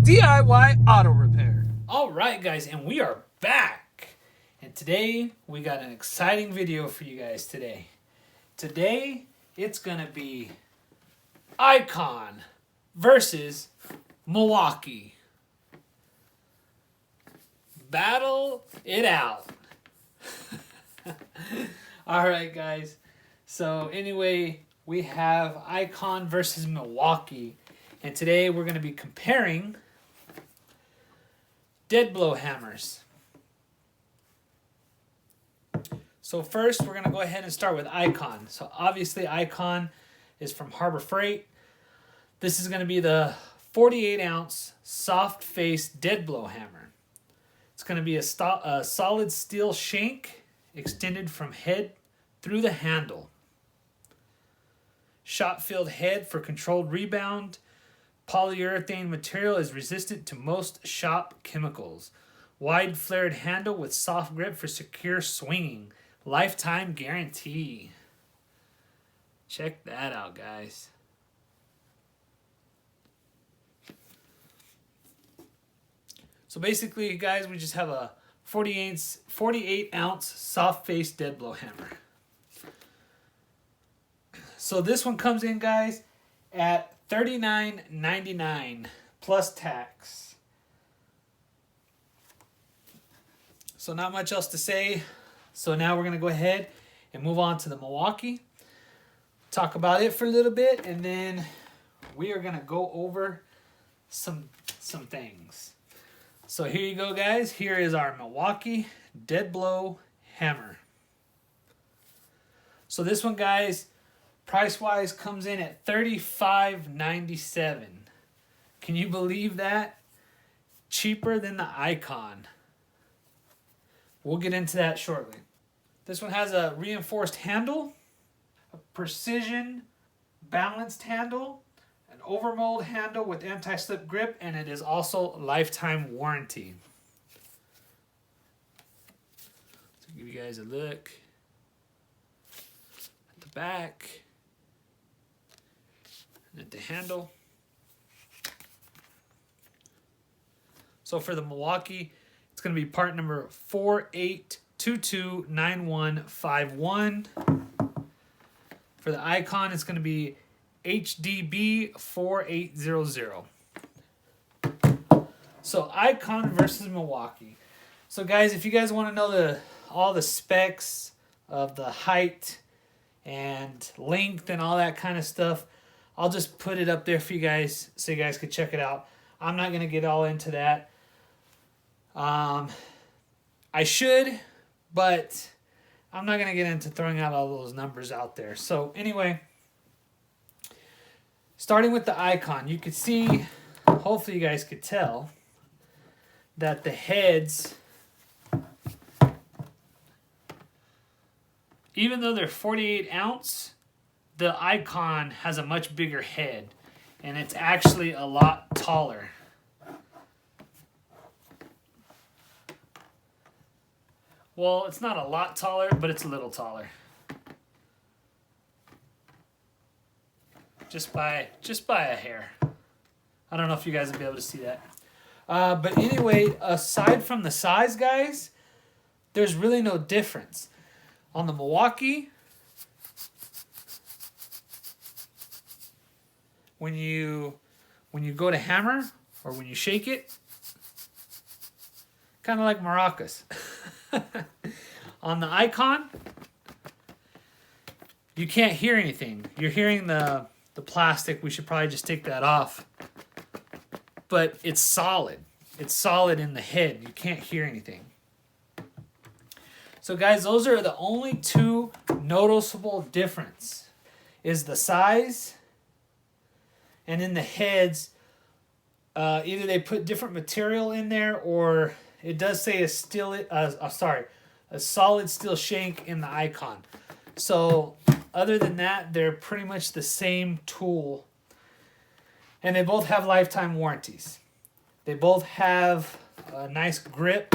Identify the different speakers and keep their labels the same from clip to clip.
Speaker 1: DIY auto repair.
Speaker 2: All right, guys, and we are back. And today we got an exciting video for you guys today. Today it's going to be Icon versus Milwaukee. Battle it out. All right, guys. So anyway, we have Icon versus Milwaukee. And today we're going to be comparing dead blow hammers. So first, we're going to go ahead and start with Icon. So obviously, Icon is from Harbor Freight. This is going to be the 48-ounce soft face dead blow hammer. It's going to be a solid steel shank extended from head through the handle. Shot-filled head for controlled rebound. Polyurethane material is resistant to most shop chemicals. Wide flared handle with soft grip for secure swinging. Lifetime guarantee. Check that out, guys. So basically, guys, we just have a 48-ounce soft face dead blow hammer. So this one comes in, guys, at $39.99 plus tax. So not much else to say. So now we're going to go ahead and move on to the Milwaukee. Talk about it for a little bit, and then we are going to go over some things. So here you go, guys. Here is our Milwaukee dead blow hammer. So this one, guys, price-wise comes in at $35.97. Can you believe that? Cheaper than the Icon. We'll get into that shortly. This one has a reinforced handle, a precision balanced handle, an overmold handle with anti-slip grip, and it is also lifetime warranty. So give you guys a look at the back. At the handle. So for the Milwaukee, it's going to be part number 48229151. For the Icon, it's going to be HDB 4800. So Icon versus Milwaukee. So guys, if you guys want to know all the specs of the height and length and all that kind of stuff, I'll just put it up there for you guys so you guys can check it out. I'm not going to get all into that. I should, but I'm not going to get into throwing out all those numbers out there. So anyway, starting with the Icon, you could see, hopefully you guys could tell, that the heads, even though they're 48 ounce, the Icon has a much bigger head, and it's actually a lot taller. Well, it's not a lot taller, but it's a little taller. Just by a hair. I don't know if you guys will be able to see that. But anyway, aside from the size, guys, there's really no difference. On the Milwaukee, when you go to hammer or when you shake it, kind of like maracas. On the Icon, you can't hear anything. You're hearing the plastic. We should probably just take that off. But it's solid. It's solid in the head. You can't hear anything. So guys, those are the only two noticeable difference. Is the size, and in the heads, either they put different material in there, or it does say a solid steel shank in the Icon. So other than that, they're pretty much the same tool, and they both have lifetime warranties. They both have a nice grip.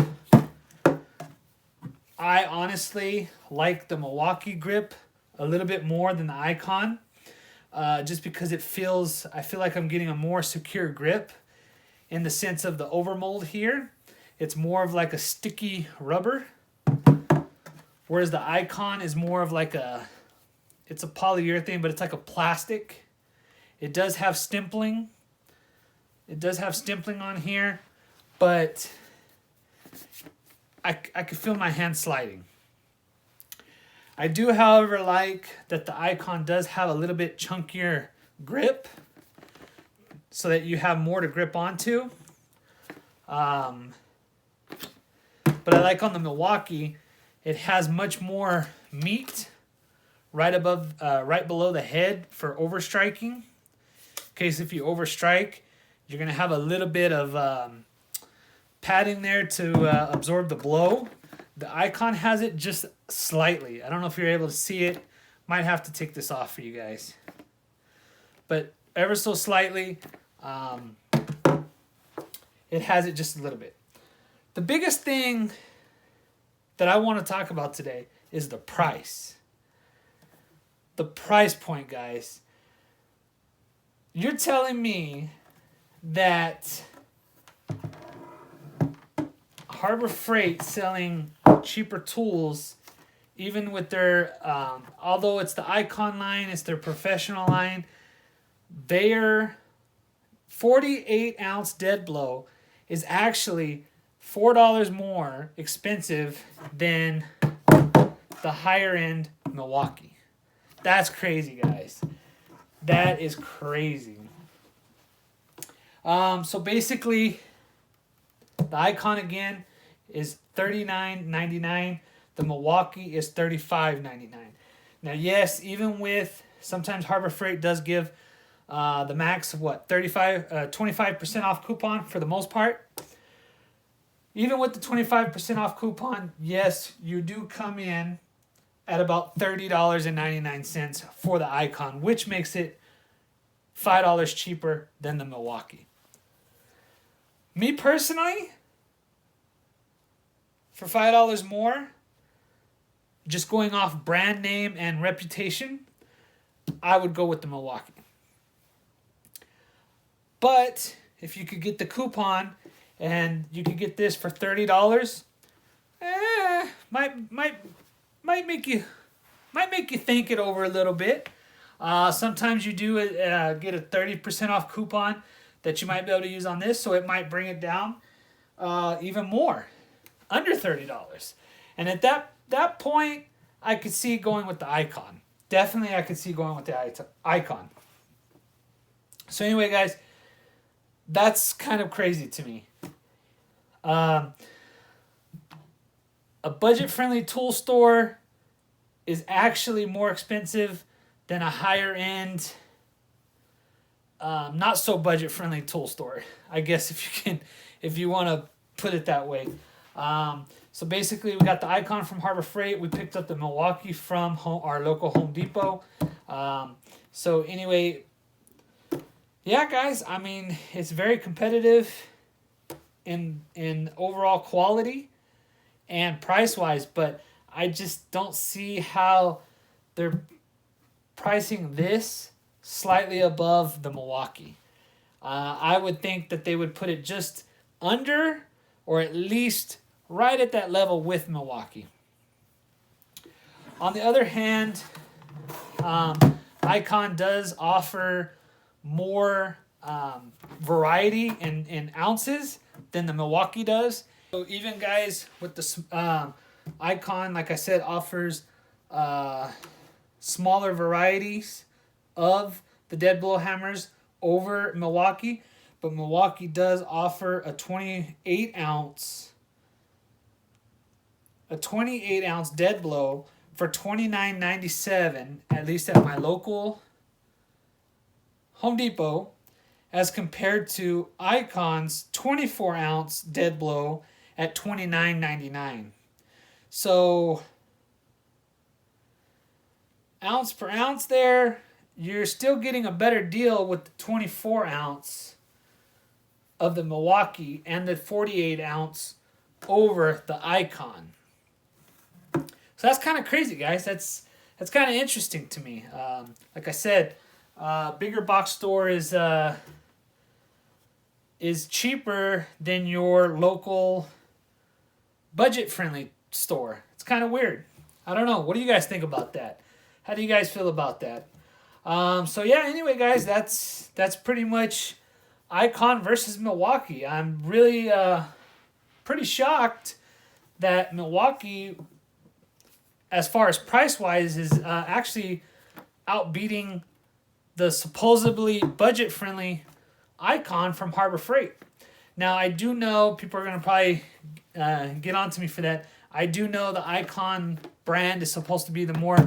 Speaker 2: I honestly like the Milwaukee grip a little bit more than the Icon, just because I feel like I'm getting a more secure grip in the sense of the overmold here. It's more of like a sticky rubber, whereas the Icon is more of like it's a polyurethane, but it's like a plastic. It does have stimpling. It does have stimpling on here, but I could feel my hand sliding. I do, however, like that the Icon does have a little bit chunkier grip so that you have more to grip onto. But I like on the Milwaukee, it has much more meat right below the head for overstriking. In case if you overstrike, you're going to have a little bit of padding there to absorb the blow. The Icon has it just slightly. I don't know if you're able to see it. Might have to take this off for you guys. But ever so slightly, it has it just a little bit. The biggest thing that I want to talk about today is the price. The price point, guys. You're telling me that Harbor Freight selling cheaper tools, even with their, although it's the Icon line, it's their professional line, their 48-ounce dead blow is actually $4 more expensive than the higher end Milwaukee. That's crazy, guys. That is crazy. So basically, the Icon again is $39.99. The Milwaukee is $35.99. Now, yes, even with sometimes Harbor Freight does give the max of 25% off coupon for the most part. Even with the 25% off coupon, yes, you do come in at about $30.99 for the Icon, which makes it $5 cheaper than the Milwaukee. Me personally, for $5 more, just going off brand name and reputation, I would go with the Milwaukee. But if you could get the coupon and you could get this for $30, might make you think it over a little bit. Sometimes you do get a 30% off coupon that you might be able to use on this, so it might bring it down even more, under $30. And at that point, I could see going with the Icon. Definitely, I could see going with the Icon. So anyway, guys, that's kind of crazy to me. A budget-friendly tool store is actually more expensive than a higher-end, not so budget-friendly tool store. I guess if you want to put it that way. So basically, we got the Icon from Harbor Freight. We picked up the Milwaukee from our local Home Depot. So anyway, yeah, guys. I mean, it's very competitive in overall quality and price-wise, but I just don't see how they're pricing this slightly above the Milwaukee. I would think that they would put it just under or at least right at that level with Milwaukee. On the other hand, Icon does offer more variety in ounces than the Milwaukee does. So even guys with the Icon, like I said, offers smaller varieties of the dead blow hammers over Milwaukee, but Milwaukee does offer a 28 ounce dead blow for $29.97, at least at my local Home Depot, as compared to Icon's 24 ounce dead blow at $29.99. So ounce per ounce there, you're still getting a better deal with the 24 ounce of the Milwaukee and the 48 ounce over the Icon. So that's kind of crazy, guys. That's kind of interesting to me. Like I said, bigger box store is is cheaper than your local budget-friendly store. It's kind of weird. I don't know. What do you guys think about that? How do you guys feel about that? So yeah, anyway, guys, that's pretty much Icon versus Milwaukee. I'm really pretty shocked that Milwaukee, as far as price-wise, is actually outbeating the supposedly budget-friendly Icon from Harbor Freight. Now, I do know people are going to probably get on to me for that. I do know the Icon brand is supposed to be the more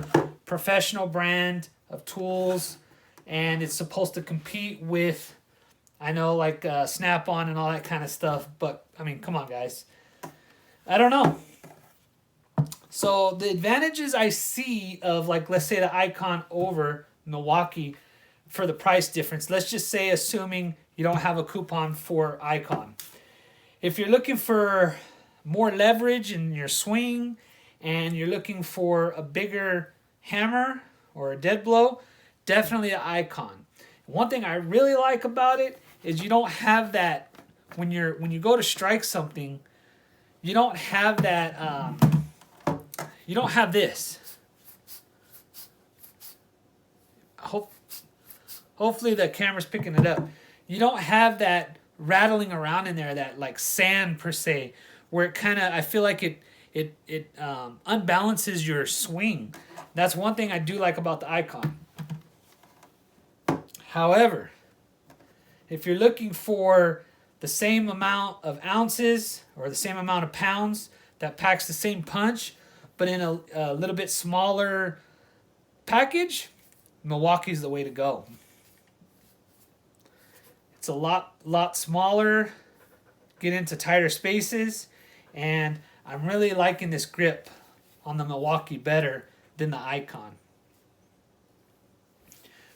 Speaker 2: professional brand of tools, and it's supposed to compete with, I know, like Snap-on and all that kind of stuff, but, I mean, come on, guys. I don't know. So, the advantages I see of, like, let's say the Icon over Milwaukee for the price difference, let's just say assuming you don't have a coupon for Icon. If you're looking for more leverage in your swing and you're looking for a bigger hammer or a dead blow, definitely an Icon. One thing I really like about it is you don't have that when you go to strike something, you don't have that you don't have this. Hopefully the camera's picking it up. You don't have that rattling around in there, that like sand per se, where it kind of, I feel like it unbalances your swing. That's one thing I do like about the Icon. However, if you're looking for the same amount of ounces or the same amount of pounds that packs the same punch, but in a little bit smaller package, Milwaukee's the way to go. It's a lot smaller, get into tighter spaces, and I'm really liking this grip on the Milwaukee better than the Icon.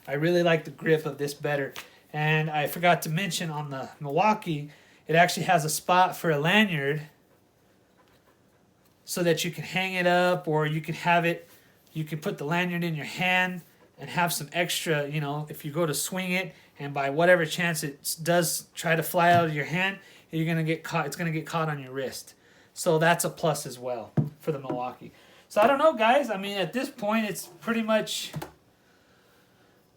Speaker 2: I really like the grip of this better. And I forgot to mention on the Milwaukee, it actually has a spot for a lanyard so that you can hang it up, or you can have it, you can put the lanyard in your hand and have some extra, you know, if you go to swing it and by whatever chance it does try to fly out of your hand, you're going to get caught, it's going to get caught on your wrist. So that's a plus as well for the Milwaukee. So I don't know, guys. I mean, at this point, it's pretty much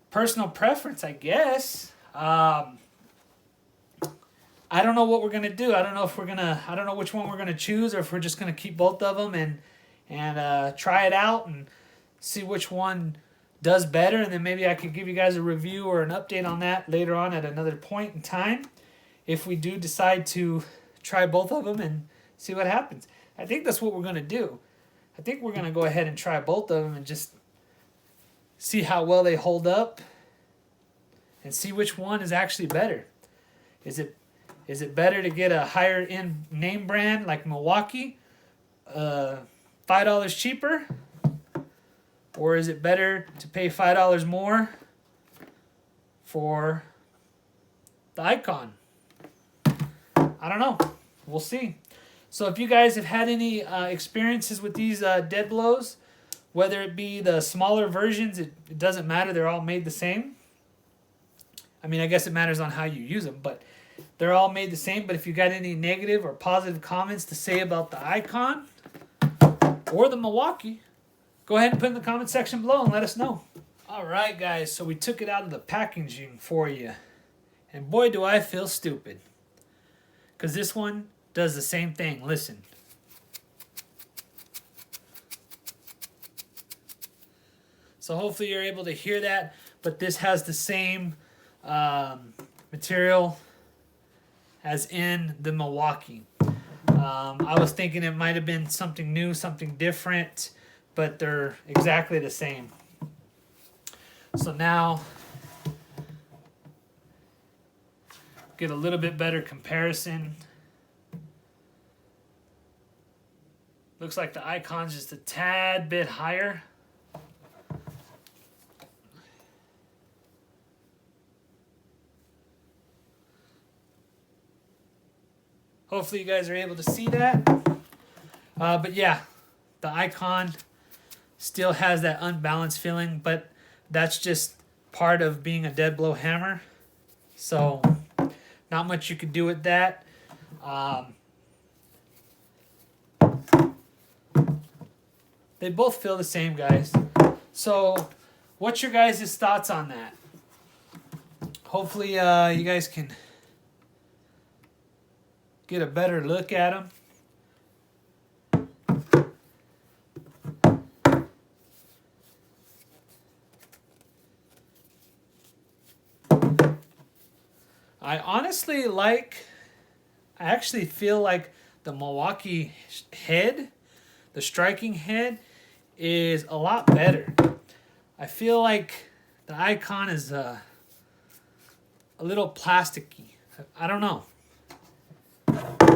Speaker 2: personal preference, I guess. I don't know what we're going to do. I don't know which one we're going to choose, or if we're just going to keep both of them and try it out and see which one does better, and then maybe I could give you guys a review or an update on that later on at another point in time if we do decide to try both of them and see what happens. I think that's what we're going to do. I think we're going to go ahead and try both of them and just see how well they hold up and see which one is actually better. Is it better to get a higher end name brand like Milwaukee, $5 cheaper? Or is it better to pay $5 more for the Icon? I don't know. We'll see. So if you guys have had any experiences with these dead blows, whether it be the smaller versions, it doesn't matter. They're all made the same. I mean, I guess it matters on how you use them, but they're all made the same. But if you got any negative or positive comments to say about the Icon or the Milwaukee, go ahead and put in the comment section below and let us know. All right, guys, so we took it out of the packaging for you. And boy, do I feel stupid. Because this one does the same thing. Listen. So hopefully you're able to hear that. But this has the same material as in the Milwaukee. I was thinking it might have been something new, something different, but they're exactly the same. So now, get a little bit better comparison. Looks like the Icon's just a tad bit higher. Hopefully you guys are able to see that. But yeah, the Icon still has that unbalanced feeling, but that's just part of being a dead blow hammer. So not much you can do with that. They both feel the same, guys. So what's your guys' thoughts on that? Hopefully you guys can get a better look at them. I actually feel like the Milwaukee head, the striking head, is a lot better. I feel like the Icon is a little plasticky. I don't know.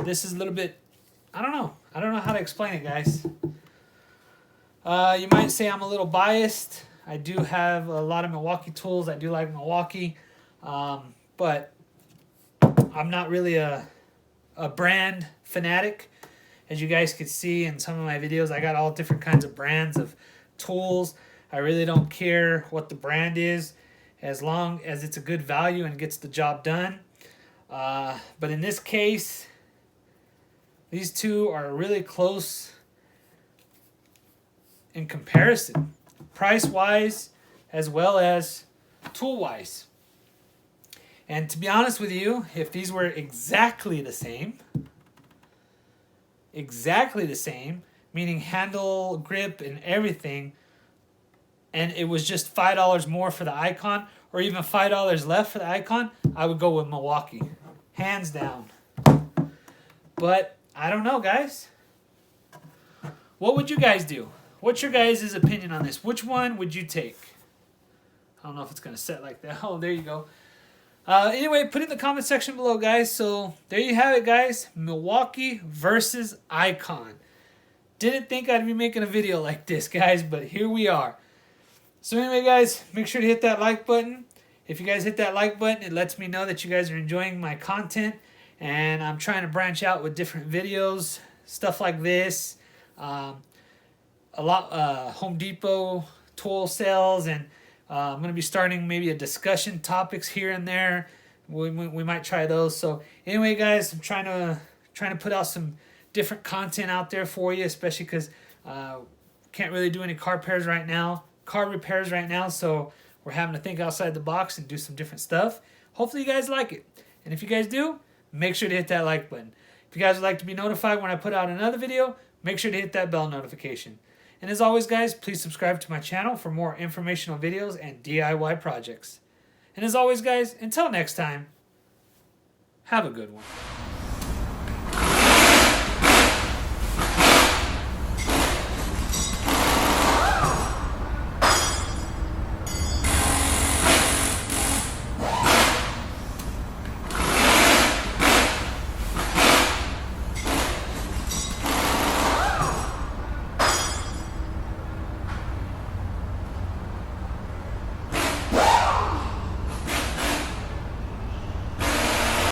Speaker 2: This is a little bit, I don't know. I don't know how to explain it, guys. You might say I'm a little biased. I do have a lot of Milwaukee tools. I do like Milwaukee. But I'm not really a brand fanatic. As you guys could see in some of my videos, I got all different kinds of brands of tools. I really don't care what the brand is, as long as it's a good value and gets the job done. But in this case, these two are really close in comparison, price-wise as well as tool-wise. And to be honest with you, if these were exactly the same, meaning handle, grip, and everything, and it was just $5 more for the Icon, or even $5 left for the Icon, I would go with Milwaukee, hands down. But I don't know, guys. What would you guys do? What's your guys' opinion on this? Which one would you take? I don't know if it's going to set like that. Oh, there you go. Anyway, put it in the comment section below, guys. So there you have it, guys. Milwaukee versus Icon. Didn't think I'd be making a video like this, guys, but here we are. So anyway, guys, make sure to hit that like button. If you guys hit that like button, it lets me know that you guys are enjoying my content. And I'm trying to branch out with different videos, stuff like this. Home Depot tool sales, and I'm going to be starting maybe a discussion topics here and there. We might try those. So anyway, guys, I'm trying to put out some different content out there for you, especially because can't really do any car repairs right now. So we're having to think outside the box and do some different stuff. Hopefully you guys like it. And if you guys do, make sure to hit that like button. If you guys would like to be notified when I put out another video, make sure to hit that bell notification. And as always, guys, please subscribe to my channel for more informational videos and DIY projects. And as always, guys, until next time, have a good one.